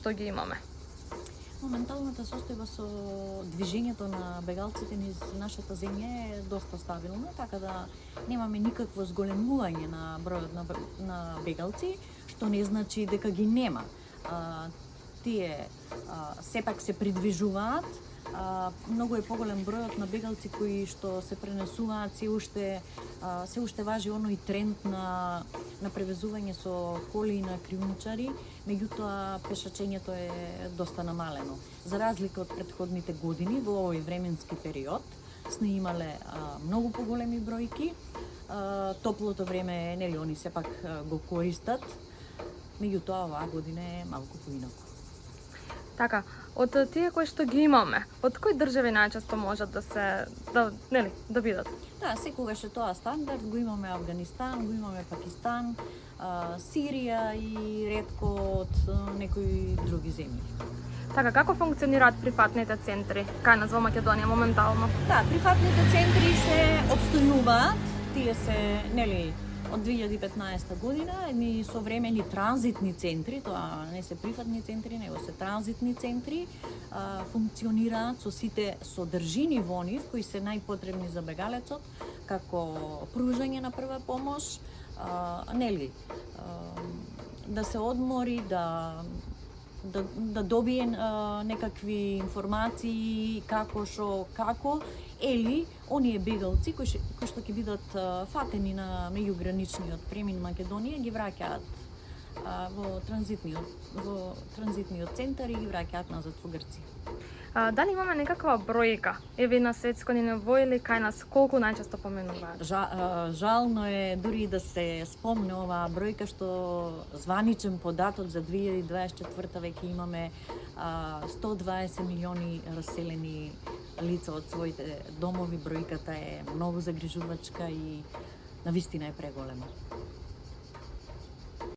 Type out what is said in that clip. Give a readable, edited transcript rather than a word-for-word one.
што ги имаме? Моменталната состојба со движењето на бегалците низ нашата земја е доста стабилна, така да немаме никакво зголемување на бројот на бегалци, што не значи дека ги нема. Тие сепак се придвижуваат, многу е поголем бројот на бегалци кои што се пренесуваат, се уште важи оној тренд на превезување со коли и на криумчари, меѓутоа пешачењето е доста намалено. За разлика од претходните години, во овој временски период сме имале многу поголеми бројки. Топлото време, нели, они сепак го користат, меѓутоа оваа година е малку поинаку. Така, од тие кои што ги имаме, од кои држави најчесто можат да бидат? Да, секогаш е тоа стандард, го имаме Авганистан, го имаме Пакистан, Сирија и ретко од некои други земји. Така, како функционираат прифатните центри кај нас во Македонија моментално? Да, прифатните центри се обстојуваат, тие се, нели, од 2015 година, едни современи транзитни центри, тоа не се прифатни центри, него се транзитни центри, функционираат со сите содржини во нив кои се најпотребни за бегалецот, како пружање на прва помош, нели, да се одмори, да добие некакви информации како, или оние бегалци кои што ќе бидат фатени на меѓуграничниот премин Македонија ги враќаат во транзитниот центар и ги враќаат назад во Грција. Дали имаме некаква бројка, еве на светско ниво или кај нас, колку најчесто поменуваат? Жално е дури да се спомне оваа бројка, што званичен податок за 2024 веќе имаме 120 милиони раселени лица од своите домови. Бројката е многу загрижувачка и навистина е преголема.